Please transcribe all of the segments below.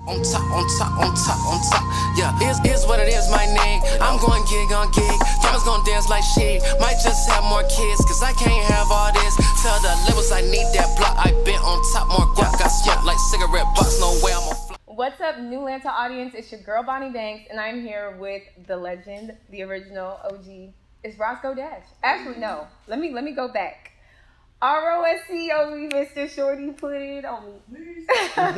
On top, on top, on top, on top. Yeah, is what it is, my name. I'm going gig on gig. Y'all's gonna dance like shit. Might just have more kids, cause I can't have all this. Tell the labels I need that block. I been on top, more guac. I smoke like cigarette box. No way I'm a fly. What's up, NewLanta audience? It's your girl, Bonnie Banks, and I'm here with the legend, the original OG. It's Roscoe Dash. Actually, no. Let me go back. ROSCOE, Mr. Shorty, put it on me. I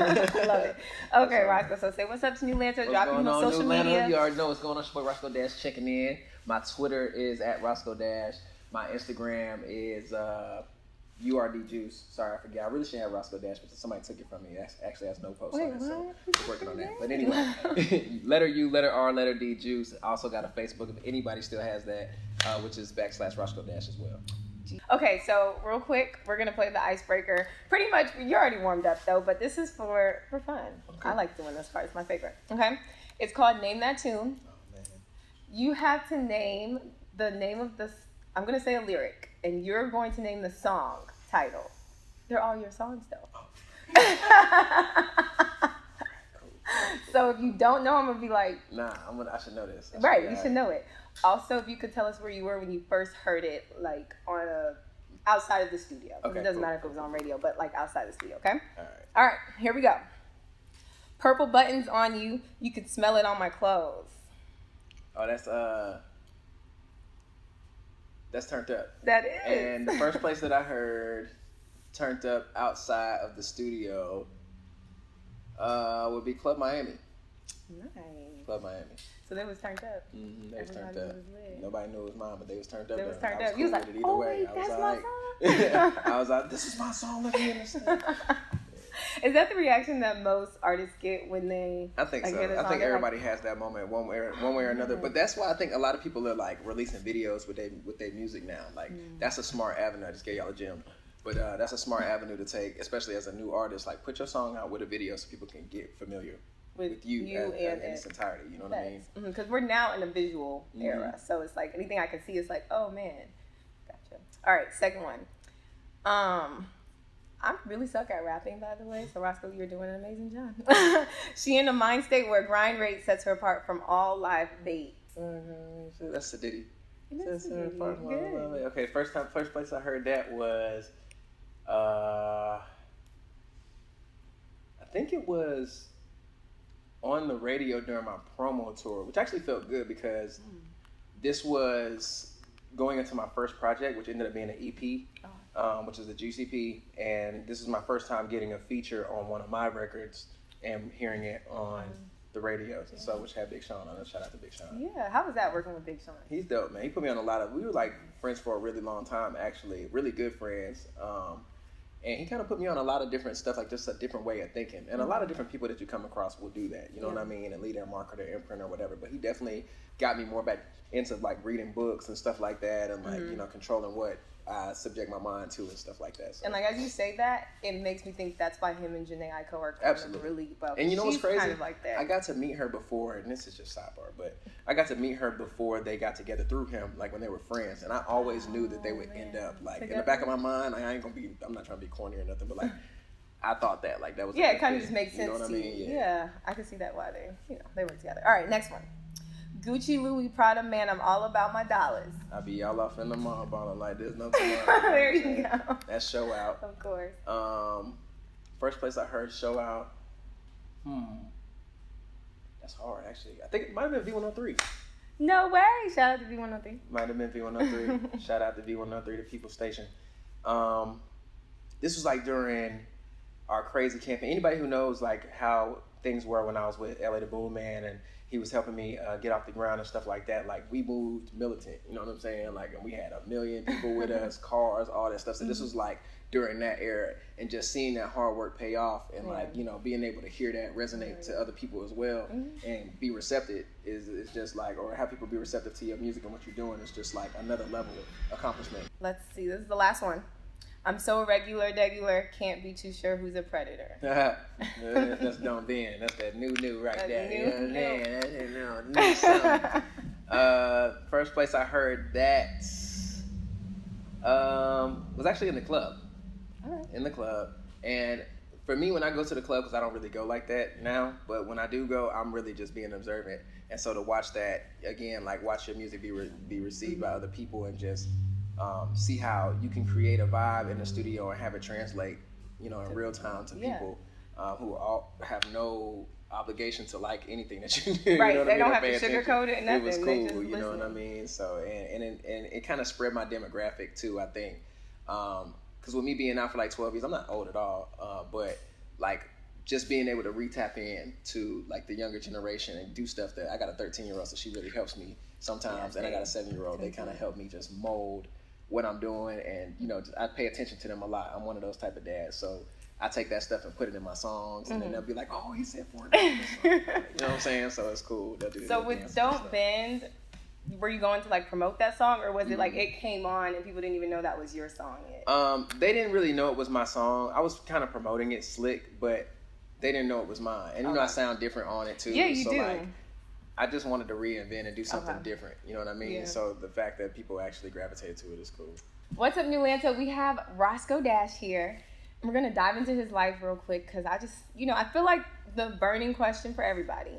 love it. Okay, Roscoe, so say what's up to NewLanta. Drop you on social media. You already know what's going on. It's your boy Roscoe Dash checking in. My Twitter is at Roscoe Dash. My Instagram is URD Juice. Sorry, I forget. I really should have Roscoe Dash, but somebody took it from me. Actually, has no post on it, so we're working on that. But anyway, letter U, letter R, letter D, Juice. I also got a Facebook if anybody still has that, which is / Roscoe Dash as well. Okay, so real quick, we're gonna play the icebreaker. Pretty much, you're already warmed up though, but this is for fun. Okay. I like doing this part. It's my favorite. Okay, it's called Name That Tune. Oh man. You have to name the name of the. I'm gonna say a lyric, and you're going to name the song title. They're all your songs though. Oh. So if you don't know, I'm gonna be like, nah, I should know this. Right, you should know it. Also, if you could tell us where you were when you first heard it, like outside of the studio. Okay, it doesn't matter if it was on radio, but like outside the studio, okay? All right, here we go. Purple buttons on you. You could smell it on my clothes. Oh, that's Turned Up. That is. And the first place that I heard Turned Up outside of the studio would be Club Miami. Nice. Club Miami. So they was turned up. Mm-hmm, they was turned up. Nobody knew it was mine, but they was turned up. They was turned up. You was like, oh wait, that's my song. I was like, this is my song. Let me understand. Is that the reaction that most artists get when they? I think so. I think everybody has that moment one way or another. But that's why I think a lot of people are like releasing videos with their music now. Like that's a smart avenue. I just gave y'all a gem. But that's a smart avenue to take, especially as a new artist. Like put your song out with a video so people can get familiar with you in its entirety, you know what I mean? Because we're now in a visual era, so it's like anything I can see is like, oh man, gotcha. All right, second one. I really suck at rapping, by the way, so Roscoe, you're doing an amazing job. She in a mind state where grind rate sets her apart from all live bait. That's the Diddy. That's the Diddy. Good. Okay, first place I heard that was, I think it was on the radio during my promo tour, which actually felt good because this was going into my first project, which ended up being an EP, which is the GCP, and this is my first time getting a feature on one of my records and hearing it on the radio, so which had Big Sean on it. Shout out to Big Sean. Yeah, how was that working with Big Sean? He's dope, man. He put me on a lot of. We were like friends for a really long time, actually, really good friends. And he kind of put me on a lot of different stuff, like just a different way of thinking. And a lot of different people that you come across will do that, you know what I mean? And lead their marketer, imprint or whatever. But he definitely got me more back into like reading books and stuff like that, and like you know, controlling what I subject my mind to and stuff like that. So. And like as you say that, it makes me think that's why him and Janae Aiko are really well. And you know what's crazy? Kind of like that. I got to meet her before, and this is just sidebar, but I got to meet her before they got together through him, like when they were friends. And I always knew that they would end up like in the back of my mind. Like, I'm not trying to be corny or nothing, but like I thought that like that was it kind of just makes sense. You know what I mean? Yeah, I can see that why they work together. All right, next one. Gucci, Louis, Prada, man, I'm all about my dollars. I be all off in the mall balling like this. No tomorrow. There you go. That's Show Out. Of course. First place I heard Show Out. That's hard, actually. I think it might have been V103. No way. Shout out to V103. Might have been V103. Shout out to V103, the People Station. This was like during our crazy campaign. Anybody who knows like how things were when I was with LA the Boom Man and he was helping me get off the ground and stuff like that. Like we moved militant, you know what I'm saying? Like, and we had 1 million people with us, cars, all that stuff. So this was like during that era, and just seeing that hard work pay off, and like you know being able to hear that resonate to other people as well, and be receptive is just like, or have people be receptive to your music and what you're doing is just like another level of accomplishment. Let's see. This is the last one. I'm so regular, can't be too sure who's a predator. That's Don Ben. That's that new right there. You know what I'm saying? That's new something. First place I heard that was actually in the club. All right. In the club. And for me, when I go to the club, because I don't really go like that now, but when I do go, I'm really just being observant. And so to watch that, again, like watch your music be received by other people and just see how you can create a vibe in the studio and have it translate, you know, in real time to people who all have no obligation to like anything that you do. Right, you know they don't I mean? have to sugarcoat it and nothing. It was They cool, just you know listen. what I mean? So, and it kind of spread my demographic too, I think. Because with me being out for like 12 years, I'm not old at all, but like just being able to re-tap in to like the younger generation and do stuff that I got a 13-year-old, so she really helps me sometimes, and I got a 7-year-old. They kind of help me just mold what I'm doing, and you know, I pay attention to them a lot. I'm one of those type of dads, so I take that stuff and put it in my songs, and then they'll be like, "Oh, he said 4 days." You know what I'm saying? So it's cool. So with Don't Bend, were you going to like promote that song, or was it like it came on and people didn't even know that was your song yet? They didn't really know it was my song. I was kind of promoting it slick, but they didn't know it was mine. And you know, I sound different on it too. Yeah, you do. Like, I just wanted to reinvent and do something different. You know what I mean? Yeah. So the fact that people actually gravitated to it is cool. What's up, NewLanta? We have Roscoe Dash here. We're going to dive into his life real quick because I just, you know, I feel like the burning question for everybody.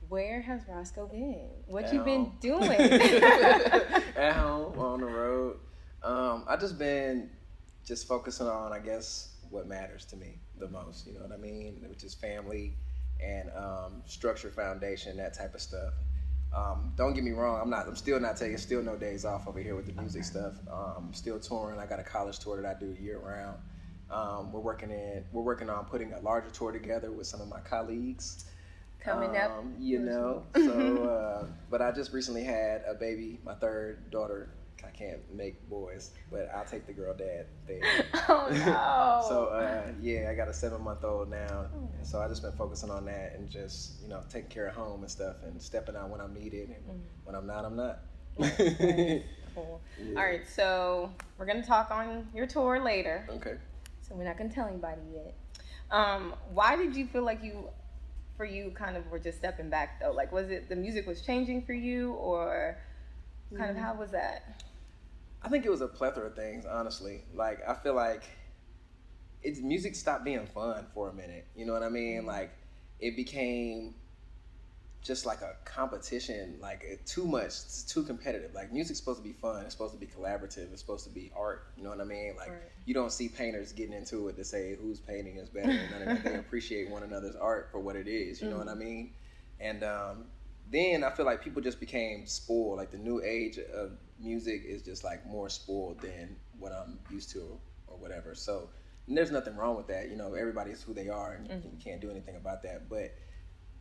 Where has Roscoe been? What you been doing? At home, on the road. I just been focusing on, I guess, what matters to me the most. You know what I mean? Which is family and structure, foundation, that type of stuff. Don't get me wrong, I'm still not taking no days off over here with the music stuff. I'm still touring. I got a college tour that I do year round. We're working on putting a larger tour together with some of my colleagues. Coming up. You know. So but I just recently had a baby, my third daughter. I can't make boys, but I'll take the girl dad thing. Oh no. So yeah, I got a 7-month-old now, and so I just been focusing on that and just, you know, taking care of home and stuff and stepping out when I'm needed, and when I'm not, I'm not. Cool. Yeah. All right, so we're gonna talk on your tour later. Okay. So we're not gonna tell anybody yet. Why did you feel like you kind of were just stepping back though? Like, was it the music was changing for you, or kind of how was that? I think it was a plethora of things, honestly. Like, I feel like music stopped being fun for a minute. You know what I mean? Like, it became just like a competition, like too much, it's too competitive. Like, music's supposed to be fun, it's supposed to be collaborative, it's supposed to be art, you know what I mean? Like, you don't see painters getting into it to say whose painting is better, and they appreciate one another's art for what it is, you know what I mean? And then I feel like people just became spoiled. Like, the new age of music is just like more spoiled than what I'm used to or whatever. So, and there's nothing wrong with that. You know, everybody's who they are, and you can't do anything about that. But,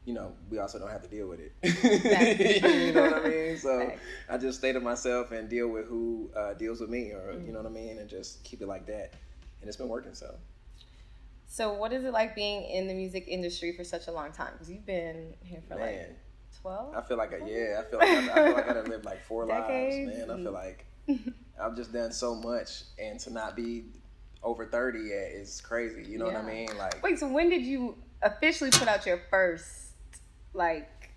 you know, we also don't have to deal with it. You know what I mean? So I just stay to myself and deal with who deals with me, or you know what I mean, and just keep it like that. And it's been working. So what is it like being in the music industry for such a long time? Because you've been here for like 12? I feel like I feel like I done lived like 4 decades. Lives, man. I feel like I've just done so much, and to not be over 30 yet is crazy. You know what I mean? Like, wait, so when did you officially put out your first like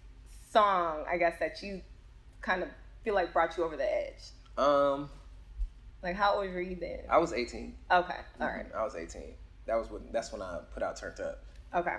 song, I guess, that you kind of feel like brought you over the edge? Like, how old were you then? I was 18. Okay, all right. I was 18. That's when I put out Turned Up. Okay.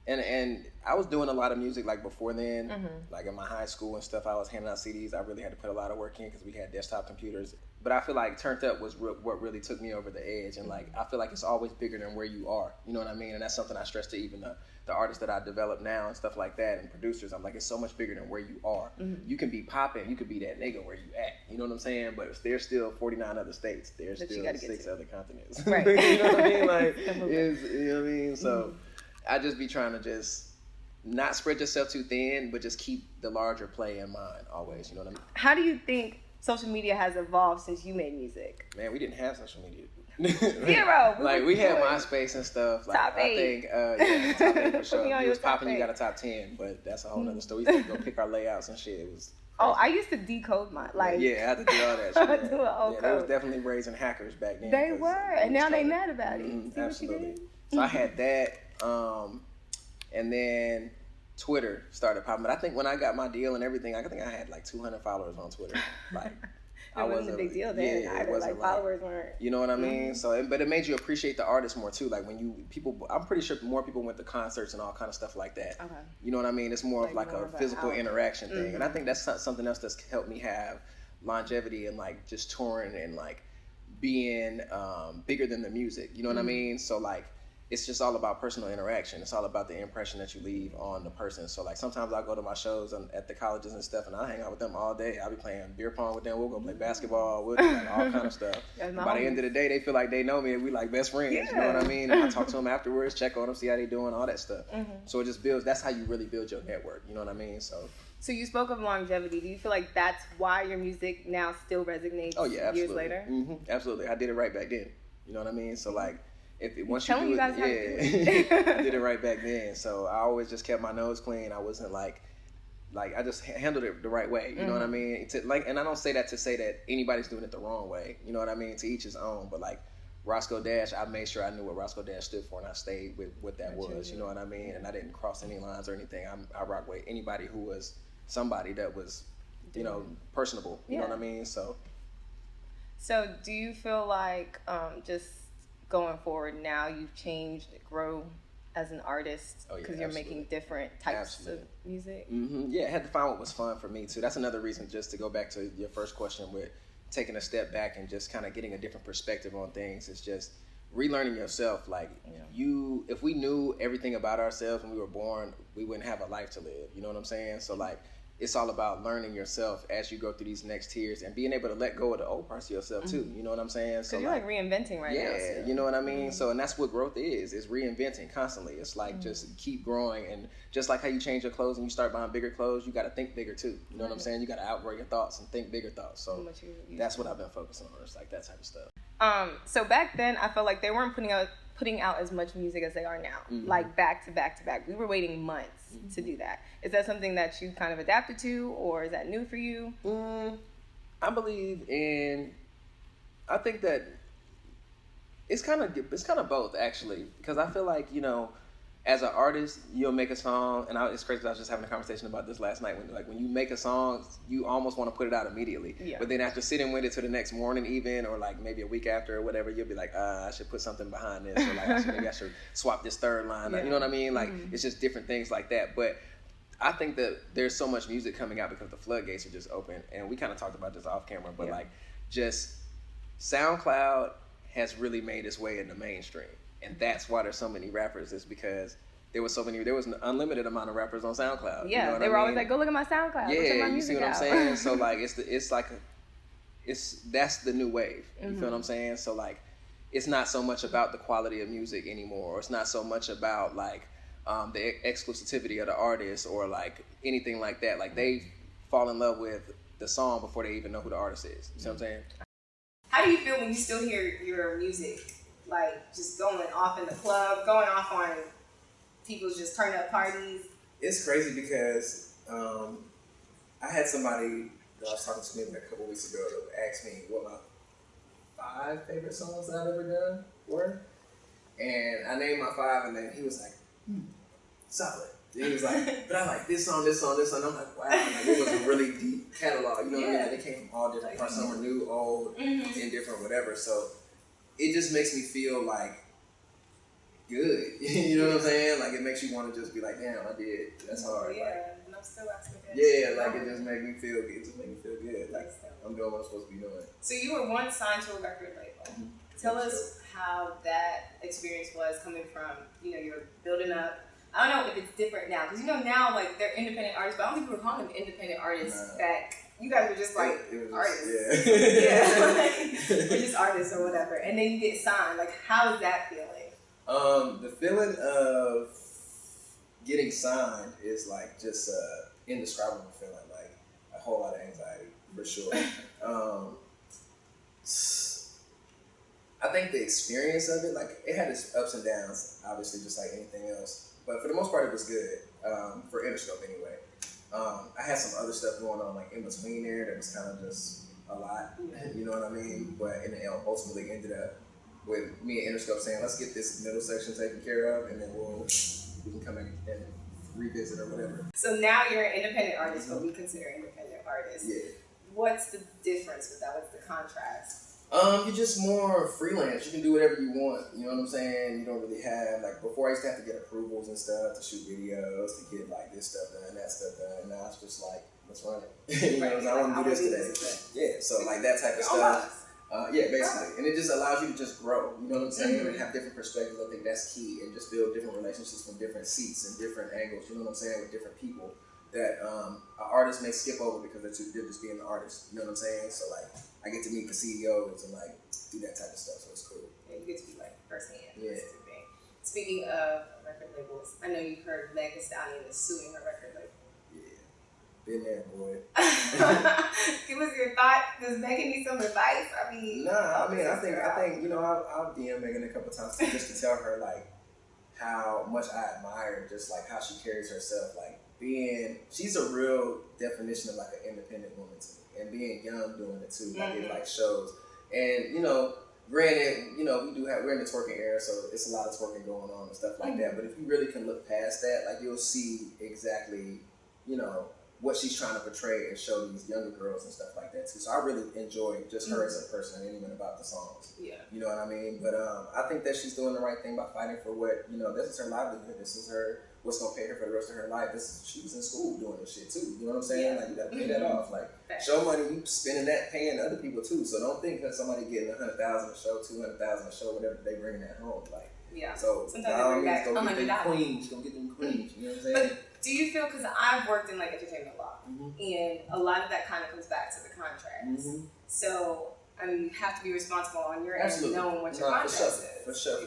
And I was doing a lot of music like before then, like in my high school and stuff. I was handing out CDs. I really had to put a lot of work in because we had desktop computers. But I feel like Turned Up was what really took me over the edge. And like, I feel like it's always bigger than where you are. You know what I mean? And that's something I stress to even the artists that I develop now and stuff like that, and producers. I'm like, it's so much bigger than where you are. You can be popping, you could be that nigga where you at. You know what I'm saying? But there's still 49 other states. There's still 6 other continents. Right. You know what I mean? Like, you know what I mean? So I just be trying to just not spread yourself too thin, but just keep the larger play in mind always. You know what I mean? How do you think social media has evolved since you made music? Man, we didn't have social media. Zero. Like, we had MySpace and stuff. Like, top 8. I think, top 8 for sure. It was popping. You got a a top 10, but that's a whole other story. We used to go pick our layouts and shit. It was crazy. Oh, I used to decode mine. Like, yeah, I had to do all that shit. I do a whole They was code. definitely raising hackers back then. They were, and now they mad about it. See Absolutely. what you did? So I had that, and then Twitter started popping. But I think when I got my deal and everything, I think I had like 200 followers on Twitter. Like, It wasn't a big deal then. Yeah, either. Like followers weren't. You know what I mean? So, but it made you appreciate the artist more too. Like I'm pretty sure more people went to concerts and all kind of stuff like that. Okay. You know what I mean? It's more of like a physical interaction thing, and I think that's something else that's helped me have longevity and like just touring and like being bigger than the music. You know what I mean? So like, it's just all about personal interaction. It's all about the impression that you leave on the person. So like sometimes I go to my shows at the colleges and stuff, and I hang out with them all day. I'll be playing beer pong with them. We'll go play basketball. We'll do like all kind of stuff. By the end of the day, they feel like they know me and we like best friends. Yeah. You know what I mean? And I talk to them afterwards, check on them, see how they doing, all that stuff. So it just builds. That's how you really build your network. You know what I mean? So you spoke of longevity. Do you feel like that's why your music now still resonates years later? Absolutely. I did it right back then. You know what I mean? So like, once you do it, I did it right back then. So I always just kept my nose clean. I wasn't like I just handled it the right way. You know what I mean? And I don't say that to say that anybody's doing it the wrong way. You know what I mean? To each his own. But like Roscoe Dash, I made sure I knew what Roscoe Dash stood for, and I stayed with what that was. You know what I mean? And I didn't cross any lines or anything. I rock with anybody who was somebody that was, you know, personable. You know what I mean? So do you feel like just going forward now you've changed, grow as an artist because you're making different types of music? Yeah, I had to find what was fun for me too. That's another reason, just to go back to your first question with taking a step back and just kind of getting a different perspective on things. It's just relearning yourself. Like if we knew everything about ourselves when we were born, we wouldn't have a life to live. You know what I'm saying? So like, it's all about learning yourself as you go through these next tiers and being able to let go of the old parts of yourself too. You know what I'm saying? So you're like reinventing right now. Yeah, you know what I mean? So, and that's what growth is reinventing constantly. It's like just keep growing, and just like how you change your clothes and you start buying bigger clothes, you got to think bigger too. You know what I'm saying? You got to outgrow your thoughts and think bigger thoughts. So that's what I've been focusing on. It's like that type of stuff. So back then I felt like they weren't putting out as much music as they are now, like back to back to back. We were waiting months to do that. Is that something that you kind of adapted to, or is that new for you? I think that it's kind of both, actually, because I feel like, you know, as an artist, you'll make a song, and it's crazy. I was just having a conversation about this last night. When you make a song, you almost want to put it out immediately. Yeah. But then after sitting with it till the next morning, even, or like maybe a week after or whatever, you'll be like, I should put something behind this, or like maybe I should swap this third line. Yeah. You know what I mean? Like it's just different things like that. But I think that there's so much music coming out because the floodgates are just open, and we kind of talked about this off camera. But like, just SoundCloud has really made its way in the mainstream. And that's why there's so many rappers, is because there was an unlimited amount of rappers on SoundCloud. Yeah, you know they were always like, go look at my SoundCloud. Yeah, you see what I'm saying? So like, that's the new wave. You feel what I'm saying? So like, it's not so much about the quality of music anymore. Or it's not so much about like the exclusivity of the artist or like anything like that. Like they fall in love with the song before they even know who the artist is. You see what I'm saying? How do you feel when you still hear your music? Like just going off in the club, going off on people's just turn up parties. It's crazy because I had somebody that I was talking to maybe a couple weeks ago that asked me what my 5 favorite songs that I've ever done were, and I named my 5, and then he was like, solid. And he was like, but I like this song, this song, this song. I'm like, wow, like, it was a really deep catalog. You know what I mean? Like, they came from all different parts. Some were new, old, indifferent, whatever. So it just makes me feel like good. You know what I'm saying? Like, it makes you want to just be like, damn, I did. That's hard. Yeah, like, and I'm still asking that. Yeah, like it just made me feel good. It just made me feel good. Like I'm doing what I'm supposed to be doing. So you were once signed to a record label. Tell us how that experience was coming from, you know, you're building up. I don't know if it's different now, because you know now, like, they're independent artists, but I don't think we were calling them independent artists back. You guys were just like artists. Yeah. We're just artists or whatever. And then you get signed. Like, how is that feeling? The feeling of getting signed is like just indescribable feeling, like a whole lot of anxiety for sure. I think the experience of it, like, it had its ups and downs, obviously, just like anything else. But for the most part, it was good, for Interscope anyway. I had some other stuff going on, like, in between there that was kind of just a lot, you know what I mean? But it ultimately ended up with me and Interscope saying, let's get this middle section taken care of, and then we can come back and revisit or whatever. So now you're an independent artist, but we consider independent artists. Yeah. What's the difference with that? What's the contrast? You're just more freelance. You can do whatever you want. You know what I'm saying? You don't really have, like, before I used to have to get approvals and stuff to shoot videos, to get, like, this stuff done, that stuff done. Now it's just like, let's run it. You know what I'm saying? I want to do this today. Yeah, so, like, that type of stuff. Yeah, basically. And it just allows you to just grow. You know what I'm saying? And have different perspectives. I think that's key. And just build different relationships from different seats and different angles. You know what I'm saying? With different people that an artist may skip over because they're just being an artist. You know what I'm saying? So, like, I get to meet the CEOs and, like, do that type of stuff. So it's cool. Yeah, you get to be, like, firsthand. Yeah. Speaking of record labels, I know you've heard Meg Thee Stallion is suing her record label. Yeah. Been there, boy. Give us your thought. Does Megan need some advice? I mean, nah. I mean, I think you know, I'll DM Megan a couple times just to tell her like how much I admire just like how she carries herself. Like she's a real definition of like an independent woman to me, and being young doing it too. Like it like shows. And you know, granted, you know, we're in the twerking era, so it's a lot of twerking going on and stuff like that. But if you really can look past that, like you'll see exactly, you know, what she's trying to portray and show these younger girls and stuff like that too. So I really enjoy just her as a person and even about the songs. Yeah. You know what I mean? But I think that she's doing the right thing by fighting for what, you know, this is her livelihood. This is what's gonna pay her for the rest of her life. She was in school doing this shit too. You know what I'm saying? Like you gotta pay that off. Like show money, you spending that paying other people too. So don't think that somebody getting $100,000 a show, $200,000 a show, whatever they bringing that home. Like so sometimes they bring back go get them queens. Go get them queens. You know what I'm saying? But do you feel, because I've worked in like entertainment law, and a lot of that kind of comes back to the contracts. So I mean, you have to be responsible on your end, knowing what your contract is. For sure.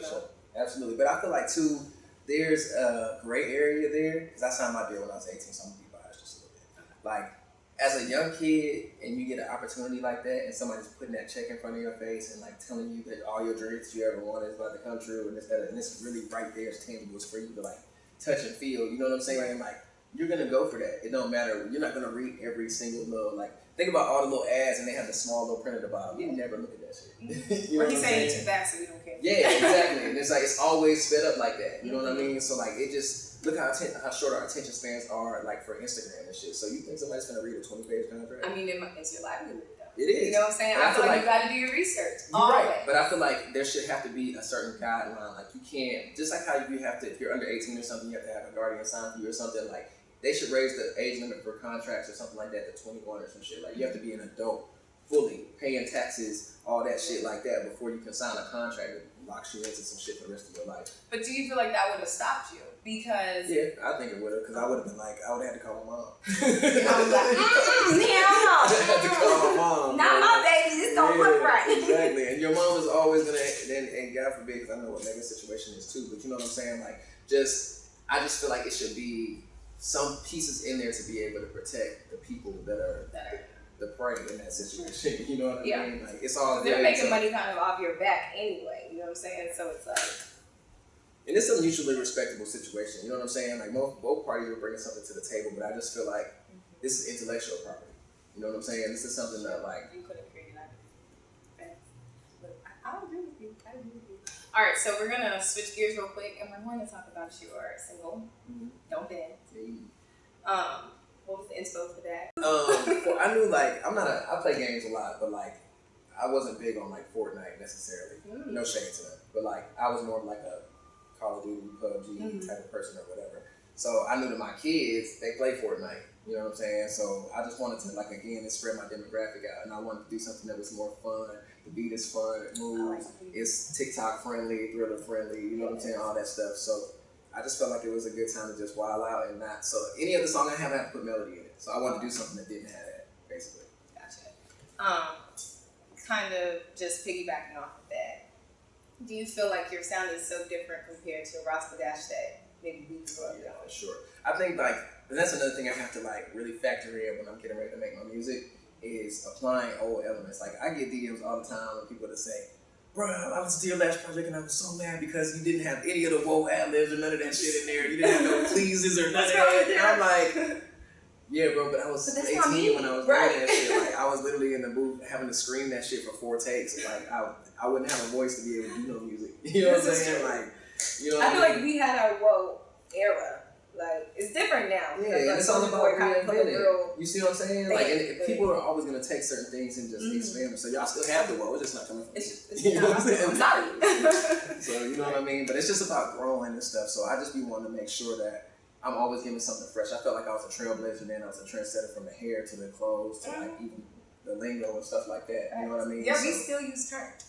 Absolutely. But I feel like too, there's a gray area there because I signed my deal when I was 18, so I'm gonna be biased just a little bit. Like as a young kid, and you get an opportunity like that, and somebody's putting that check in front of your face and like telling you that all your dreams that you ever wanted is about to come true, and it's really right there, it's tangible, it's for you to like touch and feel. You know what I'm saying? Like you're gonna go for that. It don't matter. You're not gonna read every single little like. Think about all the little ads, and they have the small little print at the bottom. You never look at that shit. You know or he's saying it too fast, so we don't care. Yeah, exactly. And it's like it's always sped up like that. You know what I mean? So like it just look how short our attention spans are, like for Instagram and shit. So you think somebody's gonna read a 20-page contract? I mean, it's your livelihood though. It is. You know what I'm saying? I feel like you got to do your research. Right. But I feel like there should have to be a certain guideline. Like you can't, just like how you have to, if you're under 18 or something, you have to have a guardian sign for you or something. Like they should raise the age limit for contracts or something like that to 21 or some shit. Like you have to be an adult, fully paying taxes, all that shit like that before you can sign a contract that locks you into some shit for the rest of your life. But do you feel like that would have stopped you? Because I think it would have, because I would have been like, I would have had to call my mom. I was like, hell no. I had to call my mom. Not my baby, this don't look right. Exactly, and your mom is always gonna, and God forbid, because I know what Megan's situation is too, but you know what I'm saying? Like, I just feel like it should be some pieces in there to be able to protect the people that are the prey in that situation. You know what I mean? Like, it's all they're making money kind of off your back anyway. You know what I'm saying? So it's like. And it's a mutually respectable situation. You know what I'm saying? Like both parties are bringing something to the table, but I just feel like this is intellectual property. You know what I'm saying? This is something that like you could have created that. But I agree with you. All right, so we're gonna switch gears real quick, and we're going to talk about your single, "Don't Dance." What was the inspo for that? Well, I knew like I play games a lot, but like I wasn't big on like Fortnite necessarily. No shade to them, but like I was more of like a Call of Duty, PUBG type of person or whatever. So I knew that my kids, they play Fortnite. You know what I'm saying? So I just wanted to like again spread my demographic out, and I wanted to do something that was more fun. The beat is fun, it moves, it's TikTok friendly, thriller friendly. You know what I'm saying? All that stuff. So I just felt like it was a good time to just wild out and not. So any other song I have to put melody in it. So I wanted to do something that didn't have that, basically. Gotcha. Kind of just piggybacking off of that. Do you feel like your sound is so different compared to Roscoe Dash that maybe we grew up doing? For sure. I think like, and that's another thing I have to like really factor in when I'm getting ready to make my music is applying old elements. Like I get DMs all the time with people that say, "Bro, I listened to your last project and I was so mad because you didn't have any of the whoa ad-libs or none of that shit in there. You didn't have no pleases or none of that." And I'm like, yeah, bro, but I was 18 when I was doing that shit. Like, I was literally in the booth having to scream that shit for 4 takes. Like, I wouldn't have a voice to be able to do no music. You know what I'm saying? Like, you know. I feel like we had our whoa era. Like, It's different now. Yeah, and it's all about reinventing. You see what I'm saying? Like, and people are always gonna take certain things and just expand them. So y'all still have the woe. It's just not coming from you know what I'm saying? I'm sorry. So you know what I mean? But it's just about growing and stuff. So I just be wanting to make sure that I'm always giving something fresh. I felt like I was a trailblazer, then I was a trendsetter from the hair to the clothes to like even the lingo and stuff like that. You know what I mean? Yeah, we still use terms.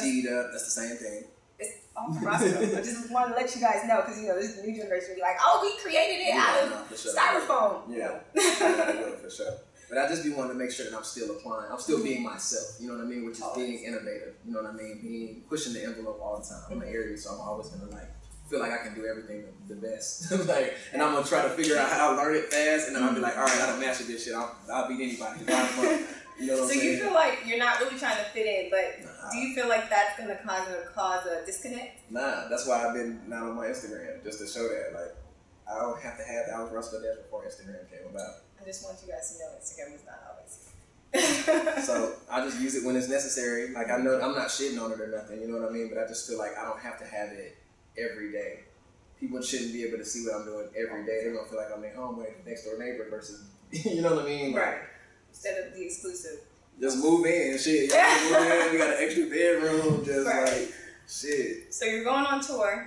Teed up, that's the same thing. It's all from Roscoe. I just wanted to let you guys know because this new generation will be like, oh, we created it out of styrofoam. Yeah, for sure. But I just be wanting to make sure that I'm still applying. I'm still being myself. You know what I mean? Which is being innovative. You know what I mean? Pushing the envelope all the time. I'm an Aries, so I'm always gonna feel like I can do everything the best. And I'm gonna try to figure out how to learn it fast, and then I'll be like, all right, I don't master this shit. I'll beat anybody. You know what I'm saying? You feel like you're not really trying to fit in, but do you feel like that's gonna cause a disconnect? Nah, that's why I've been not on my Instagram, just to show that I don't have to have that. I was Roscoe Dash before Instagram came about. I just want you guys to know Instagram is not always. So I just use it when it's necessary. Like I know I'm not shitting on it or nothing, you know what I mean? But I just feel like I don't have to have it every day. People shouldn't be able to see what I'm doing every day. They're gonna feel like I'm their homeboy, next door neighbor versus, you know what I mean? Right. Instead of the exclusive. Just move in, shit. Y'all move in. We got an extra bedroom, just shit. So you're going on tour.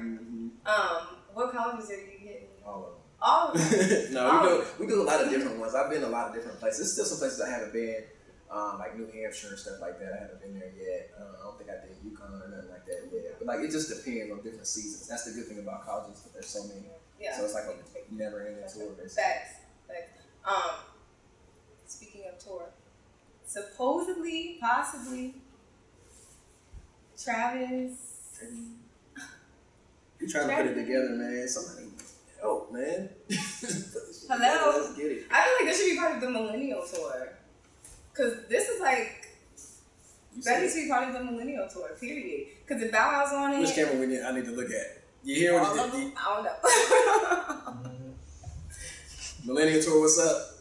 What colleges are you hitting? All of them. No, we do a lot of different ones. I've been a lot of different places. There's still some places I haven't been, like New Hampshire and stuff like that. I haven't been there yet. I don't think I did Yukon or nothing like that yet. But it just depends on different seasons. That's the good thing about colleges, but there's so many. Yeah. So it's like a never-ending tour, basically. Facts. Speaking of tour, supposedly, possibly, Travis. You trying to put it together, man. Somebody help, man. Hello? Let's get it. I feel like this should be part of the Millennial Tour. Because this is that needs to be part of the Millennial Tour, period. Because if Bow Wow's on it. Which camera I need to look at? You hear what you did? I don't know. Millennial Tour, what's up?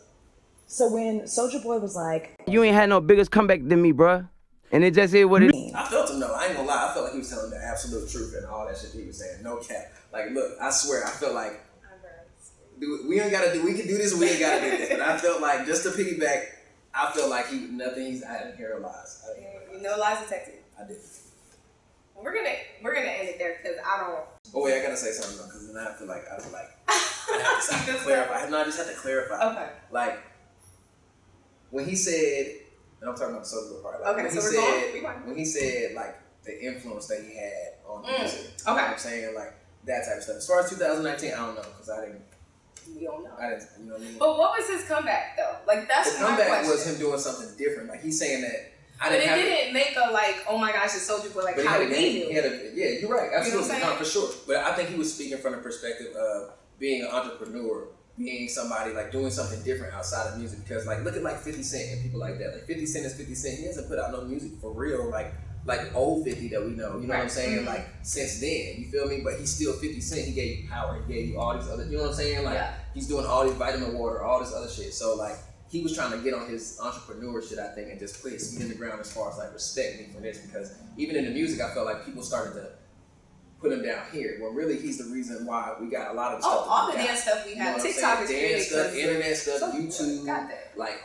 So when Soulja Boy was like, you ain't had no biggest comeback than me, bruh. And it just is what it is. I felt him though. I ain't gonna lie. I felt like he was telling the absolute truth and all that shit he was saying. No cap. Look, I swear, I felt like we ain't gotta do. We can do this. We ain't gotta do this. But I felt like just to piggyback, I felt like I didn't hear lies. No lies detected. I did. We're gonna end it there because I don't. Oh wait, I gotta say something though, because then I feel like I have to clarify. No, I just have to clarify. Okay. Like when he said, and I'm talking about the Soulja Boy part. When he said the influence that he had on music. You know what I'm saying? That type of stuff. As far as 2019, I don't know because I didn't. We don't know. I didn't. You know what I mean? But what was his comeback though? That's the comeback was him doing something different. He's saying that. But it didn't make a oh my gosh, it's Soulja Boy how we knew. Yeah, you're right. Absolutely, you know for sure. But I think he was speaking from the perspective of being an entrepreneur, being somebody doing something different outside of music. Because look at 50 Cent and people like that. 50 Cent is 50 Cent. He hasn't put out no music for real, like old 50 that we know. You know what I'm saying? Since then, you feel me? But he's still 50 Cent. He gave you power. He gave you all these other. You know what I'm saying? He's doing all these vitamin water, all this other shit. So he was trying to get on his entrepreneur shit, I think, and just put his feet in the ground as far as respect me for this, because even in the music, I felt like people started to put him down here, when really he's the reason why we got a lot of the stuff. All the dance stuff we have, TikTok is dance stuff, internet stuff, YouTube,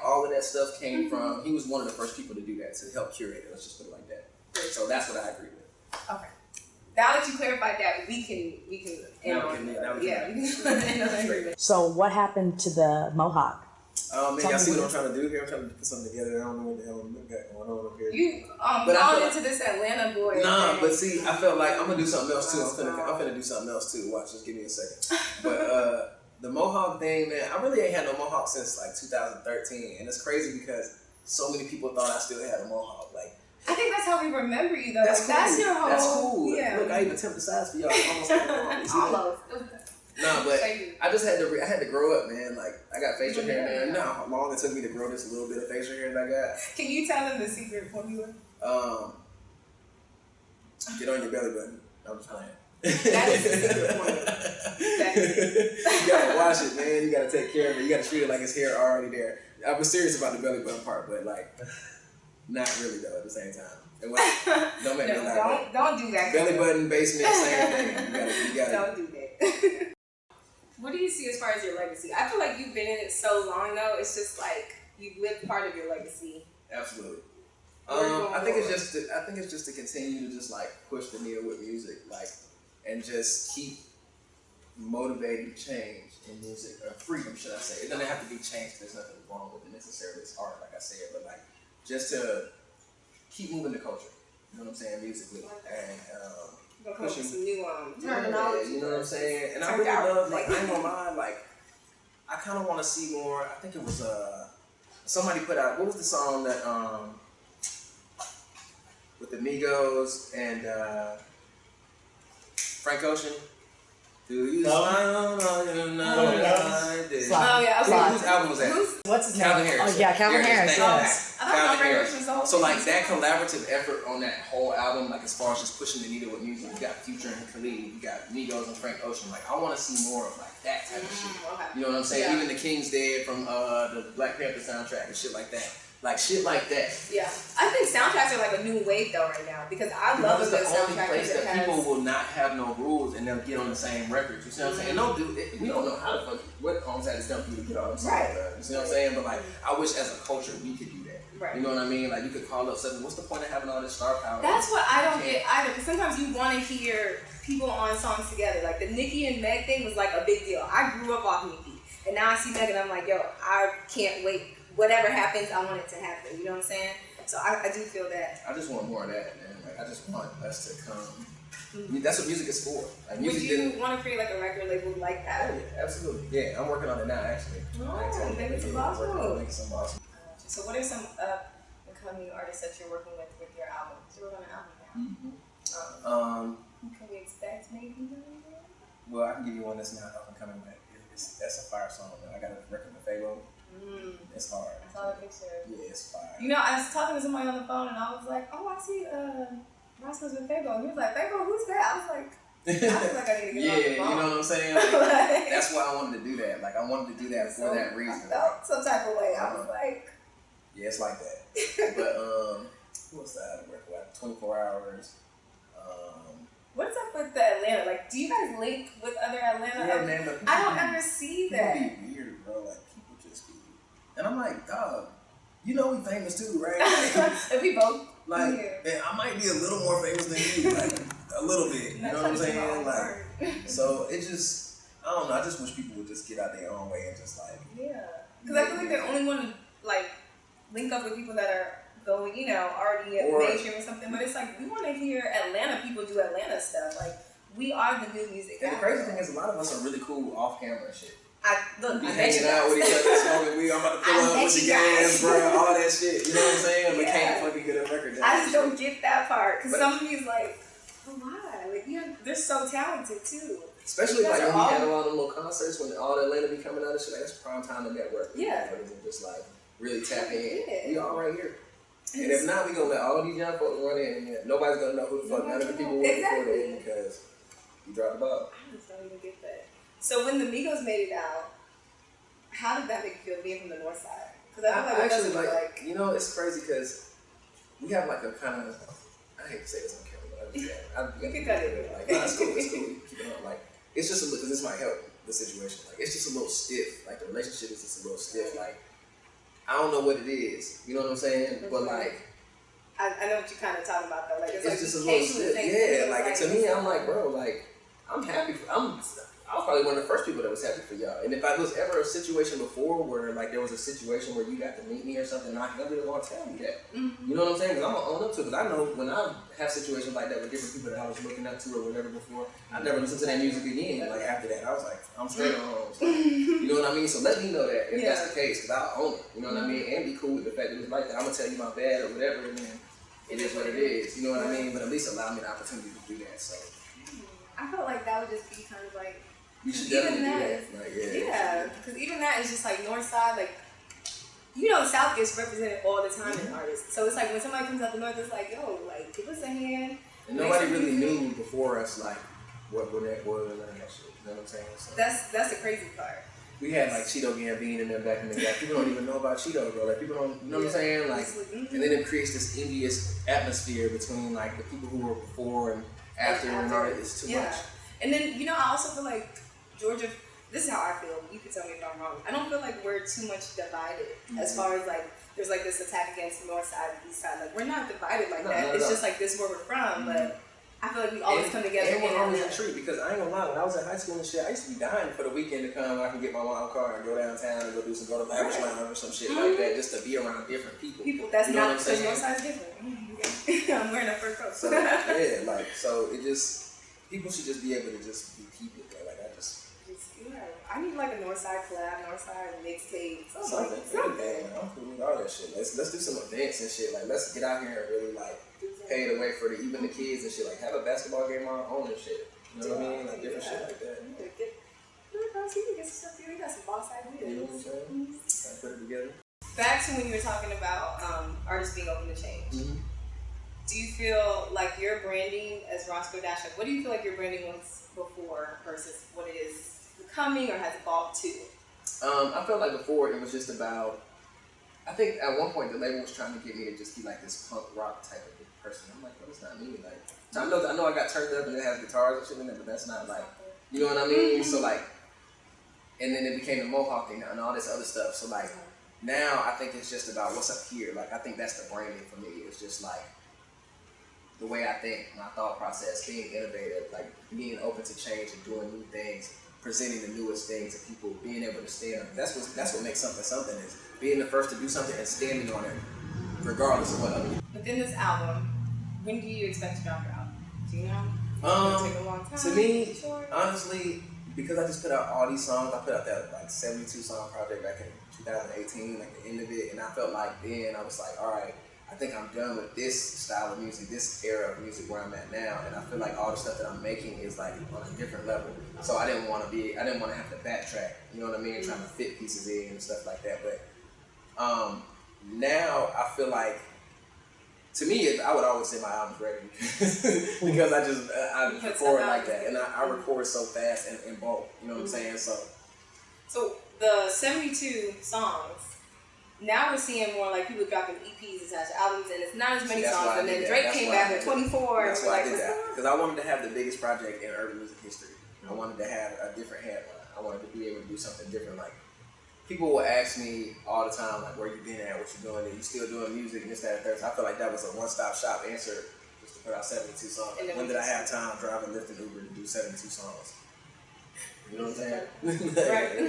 all of that stuff came from. He was one of the first people to do that, to help curate it. Let's just put it like that. So that's what I agree with. Okay. Now that you clarified that, we can end on agreement. So what happened to the Mohawk? Man, y'all see what I'm trying to do here? I'm trying to put something together. I don't know what the hell I'm got going on up here. You gone into this Atlanta boy. Nah, but see, I felt like I'm gonna do something else too. I'm finna do something else too. Watch, just give me a second. But the Mohawk thing, man, I really ain't had no Mohawk since 2013, and it's crazy because so many people thought I still had a Mohawk. I think that's how we remember you though. That's cool. That's your whole. That's cool. Yeah. Look, I even tempt the size for y'all. Almost. Nah, but I just had to grow up, man. I got facial hair now. You know how long it took me to grow this little bit of facial hair that I got? Can you tell them the secret formula? Get on your belly button. I'm just playing. That is the secret formula. That is. You gotta wash it, man. You gotta take care of it. You gotta treat it like it's hair already there. I was serious about the belly button part, but not really though at the same time. Don't make me laugh. Don't do that. Belly button, basement, same thing. You gotta. Don't do that. What do you see as far as your legacy? I feel like you've been in it so long though. It's just like you've lived part of your legacy. Absolutely. I think it's just to continue to just like push the needle with music, like, and just keep motivating change in music, or freedom, should I say? It doesn't have to be change. There's nothing wrong with it necessarily. It's art, like I said, but like just to keep moving the culture. You know what I'm saying? Musically, and pushing some new terminology. You know what I'm saying? And I really love, like, I ain't gonna lie, like, I kind of want to see more. I think it was somebody put out, what was the song that with the Migos and Frank Ocean? Do you smile on your night like this? Oh yeah, okay. Whose album was that? What's his name? Calvin Harris. Oh yeah, Calvin Harris. Yes. Calvin Harris. So like that collaborative effort on that whole album, like as far as just pushing the needle with music, you got Future and Khalid, you got Migos and Frank Ocean. Like I want to see more of like that type of shit. Okay. You know what I'm saying? Yeah. Even the King's Dead from the Black Panther soundtrack and shit like that. Like shit like that. Yeah, I think soundtracks are like a new wave though right now because I love a good soundtrack. It's the only place that people will not have no rules and they'll get on the same records. You see what I'm saying? No, dude, we don't know how the fuck what homes had to dump you to get on the same record. You see what I'm saying? But like, I wish as a culture we could do that. Right. You know what I mean? Like you could call up something. What's the point of having all this star power? That's what I don't get either. Because sometimes you want to hear people on songs together. Like the Nicki and Meg thing was like a big deal. I grew up off Nicki, and now I see Meg and I'm like, yo, I can't wait. Whatever happens, I want it to happen. You know what I'm saying? So I do feel that. I just want more of that, man. Like I just want us to come. I mean, that's what music is for. Like, Would you want to create like a record label like that? Oh, yeah, absolutely. Yeah, I'm working on it now, actually. Oh, maybe it's awesome. Making some awesome. So what are some upcoming artists that you're working with your album? You're working on an album now. Can we expect maybe? Well, I can give you one that's not up and coming, but that's a fire song. I got a record with Fabo. It's hard. I saw the picture. Yeah, it's fire. You know, I was talking to somebody on the phone and I was like, oh, I see Roscoe's with Fabo. And he was like, Fabo, who's that? I was like, I feel like I need to get off the phone. You know what I'm saying? Like, that's why I wanted to do that. Like, I wanted to do that for that reason. I felt some type of way. I was like... Yeah, it's like that. But, who else I had to work with? 24 Hours. What's up with the Atlanta? Like, do you guys link with other Atlanta? Yeah, man, but I don't ever see that. People be weird, bro. Like, people just be... And I'm like, dog, you know we famous too, right? And we both... Like, man, I might be a little more famous than you, like, a little bit. You know what I'm saying? Like, so it just... I don't know. I just wish people would just get out their own way and just, like... Yeah. Because I feel like they only want to, like, link up with people that are going, you know, already at mainstream or something, but it's like we want to hear Atlanta people do Atlanta stuff. Like we are the new music. And the crazy thing is, a lot of us are really cool off camera and shit. We hanging out with each other, smoking weed. I'm about to pull up with the gas, bro, all that shit. You know what I'm saying? But can't fucking get a record down. I just don't get that part because some of me's like, oh, why? Like they're so talented too. Especially like when we had a lot of little concerts when all the Atlanta be coming out and shit. Like that's prime time to network. Yeah. And just like really tap in. We all right here. And if not, we gonna let all these young folks run in, and nobody's gonna know who the fuck none of the people were before they because you dropped the ball. I just don't even get that. So when the Migos made it out, how did that make you feel being from the North Side? Because I feel like actually like you know it's crazy because we have like a kind of I hate to say this on camera, but you can cut it. Like no, it's cool, keep it on. Like it's just a little because this might help the situation. Like it's just a little stiff. Like the relationship is just a little stiff. Like. I don't know what it is, you know what I'm saying? But like, I know what you're kind of talking about though. Like it's like just a little stiff. Yeah, like to me, I'm like, bro, like I'm happy. I was probably one of the first people that was happy for y'all. And if I was ever a situation before where like there was a situation where you got to meet me or something, I really want to tell you that. Mm-hmm. You know what I'm saying? Because I'm gonna own up to it. Because I know when I have situations like that with different people that I was looking up to or whatever before, I never listened to that music again. Like after that, I was like, I'm straight on home. So, you know what I mean? So let me know that if that's the case, because I'll own it. You know what I mean? And be cool with the fact that it's like that. I'm gonna tell you my bad or whatever, and then it is what it is. You know what I mean? But at least allow me the opportunity to do that. So I felt like that would just be kind of like. You should definitely do that. Like, because even that is just like North Side, like, you know, South gets represented all the time in artists. So it's like when somebody comes out the North, it's like, yo, like, give us a hand. And nobody really knew before us, like, what that was and none of that shit. You know what I'm saying? So that's the crazy part. We had, like, Cheeto Gambino and them back in the day. People don't even know about Cheeto, bro. Like, people don't, you know what I'm saying? Like, and then it creates this envious atmosphere between, like, the people who were before and after and all that. It's too much. And then, you know, I also feel like Georgia this is how I feel. You can tell me if I'm wrong. I don't feel like we're too much divided as far as like there's like this attack against North Side and East Side. Like we're not divided like that. It's just like this is where we're from, but I feel like we always come together. And we're always a treat because I ain't gonna lie, when I was in high school and shit, I used to be dying for the weekend to come. I can get my mom car and go downtown and go to Lavish Lounge or some shit like that, just to be around different people. That's not because North Side's different. I'm wearing a fur coat. So yeah, like so it just people should just be able to just be people. Like I need like a Northside collab, Northside mixtape, something. I'm cool with all that shit. Let's do some events and shit. Like let's get out here and really like pay the way for even the kids and shit. Like have a basketball game on our own and shit. You know what I mean? Like different shit like that. You can get some stuff here. We got some boss ideas. You know what I'm saying? Put it together. Back to when you were talking about artists being open to change. Do you feel like your branding as Roscoe Dash, like what do you feel like your branding was before versus what it is becoming or has evolved to? I felt like before it was just about, I think at one point the label was trying to get me to just be like this punk rock type of person. I'm like, well, that's not me. Like, I know I got turned up and it has guitars and shit in it, but that's not like, you know what I mean? So like, and then it became the Mohawk thing and all this other stuff. So like, now I think it's just about what's up here. Like, I think that's the branding for me. It's just like, the way I think, my thought process, being innovative, like being open to change and doing new things, presenting the newest things to people, being able to stand on it. That's what makes something is being the first to do something and standing on it, regardless of what other people. Within this album, when do you expect to drop your album? Do you know? It'll take a long time. To me, honestly, because I just put out all these songs, I put out that like 72 song project back in 2018, like the end of it, and I felt like then I was like, all right, I think I'm done with this style of music, this era of music where I'm at now, and I feel like all the stuff that I'm making is like on a different level. So I didn't want to have to backtrack, you know what I mean, trying to fit pieces in and stuff like that. But now I feel like, to me, I would always say my album's ready because I record like that, and I record so fast and in bulk, you know what I'm saying? So the 72 songs. Now we're seeing more like people dropping EPs attached to albums, and it's not as many songs. And then Drake came back with 24. That's why I did that, because I wanted to have the biggest project in urban music history. I wanted to have a different headline. I wanted to be able to do something different. Like people will ask me all the time, like, "Where you been at? What you doing? Are you still doing music?" And this, that, and third. So I feel like that was a one-stop shop answer, just to put out 72 songs. When did I have time driving, lifting Uber to do 72 songs? You know what I'm saying? Right.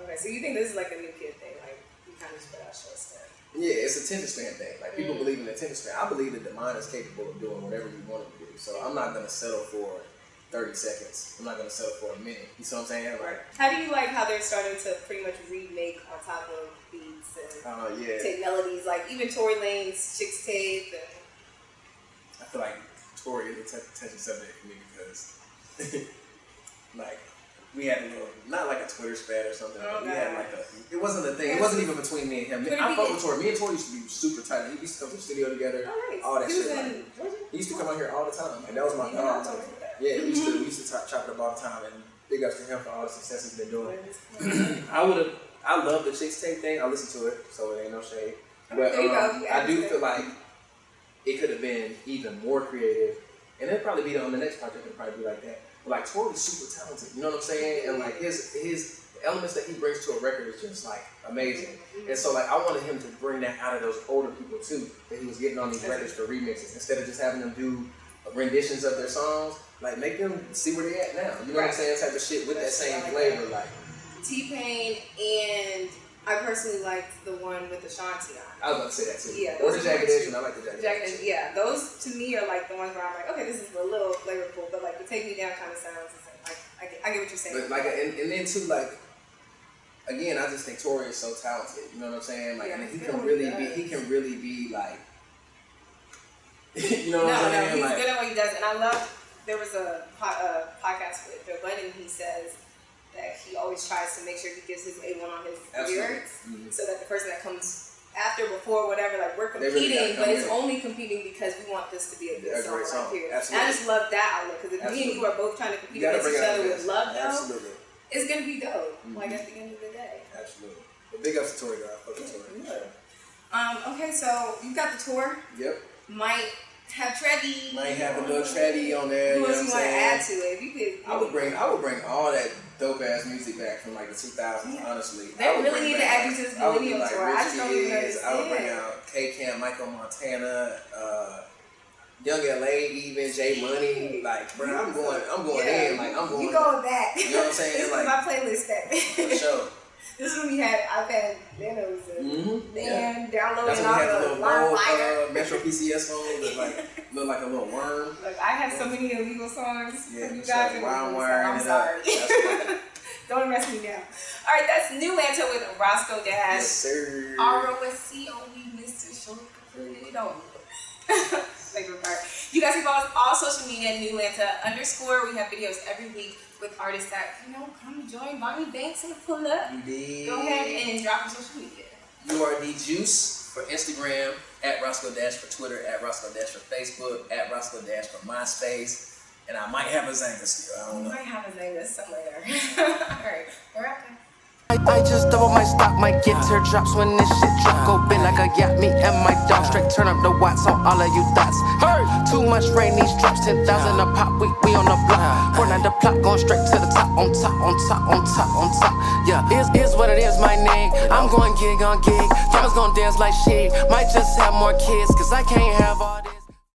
Okay, so you think this is like a new kid thing, like? Kind of spread out short stuff. Yeah, it's a attention span thing. Like people believe in attention span. I believe that the mind is capable of doing whatever you want it to do. So I'm not gonna settle for 30 seconds. I'm not gonna settle for a minute. You see what I'm saying? Like, how do you like how they're starting to pretty much remake on top of beats and take melodies, like even Tory Lanez Chicks Tape? And I feel like Tory is a touchy subject for me because, like, we had a little, not like a Twitter spat or something. But we had like it wasn't a thing. It wasn't even between me and him. I fuck with Tory. Me and Tory used to be super tight. We used to come to the studio together. All that shit. Like, he used to come out here all the time. And that was my dog. Yeah, we used to chop it up all the time. And big ups to him for all the success he's been doing. I love the Chicks Tape thing. I listen to it, so it ain't no shade. But I do feel like it could have been even more creative. And it'll probably be on the next project. It'll probably be like that. But like Tory's super talented, you know what I'm saying? And like his elements that he brings to a record is just like amazing. And so like I wanted him to bring that out of those older people too, that he was getting on these records for remixes instead of just having them do renditions of their songs. Like make them see where they at now. You know what I'm saying? Type of shit with that same flavor. Like T-Pain, and I personally liked the one with Ashanti on. I was about to say that too. Yeah, or the Jagged Edge, and I like the Jagged Edge. Yeah, those to me are like the ones where I'm like, okay, this is a little flavorful, but like the Take Me Down kind of sounds the same. Like I get what you're saying. But like, and then too, like, again, I just think Tory is so talented. You know what I'm saying? Like, and he can really be like, you know what I'm saying? He's like, good at what he does, and I love. There was a podcast with Joe Budden. He says that he always tries to make sure he gives his A1 on his lyrics, so that the person that comes after, before, whatever, like we're competing, really but it's only competing because we want this to be a good song right here. And I just love that outlet, because if me and you are both trying to compete against each other with love, though, it's gonna be dope. Like at the end of the day. Absolutely. But big ups to Tory, guys. Fuck with Tory. Yeah. Okay, so you got the tour. Yep. Might have Trevi. Might have a little Trevi on there. Who else you want to add to it? If you could. I would bring all that dope ass music back from like the 2000s. Honestly, They really need to add you to this millennial tour. I just don't even understand. I would bring out K-Camp, Michael Montana, Young LA, even J Money. Like, bro, I'm going in. Like, I'm going. You go with that. You know what I'm saying? This like, is my playlist that. For sure. This is when we had iPad Nanos and downloading That's when all we had the the little gold Metro PCS phone that like looked like a little worm. Look, I have so many illegal songs from you guys. Like I'm sorry. Don't mess me down. All right, that's NewLanta with Roscoe Dash. Yes, sir. ROSCOE, Mr. Short. You don't. Favorite part. You guys can follow us all social media at NewLanta_. We have videos every week with artists that, come join Bonnie Banks and pull up. You did. Go ahead and drop your social media. You are the Juice for Instagram, at Roscoe Dash for Twitter, at Roscoe Dash for Facebook, at Roscoe Dash for MySpace. And I might have a Zanga still. I don't know. You might have a Zanga somewhere. Alright, we're out there. I just double my stock, my guitar drops when this shit drop. Go big like a yacht, me and my dog. Straight turn up the watts on all of you thoughts. Hey! Too much rain, these drops, 10,000 a pop, we on the block. 4-9 the plot, going straight to the top, on top, on top, on top, on top. Yeah, is what it is, my name. I'm going gig on gig. Y'all's gonna dance like shit. Might just have more kids, cause I can't have all this.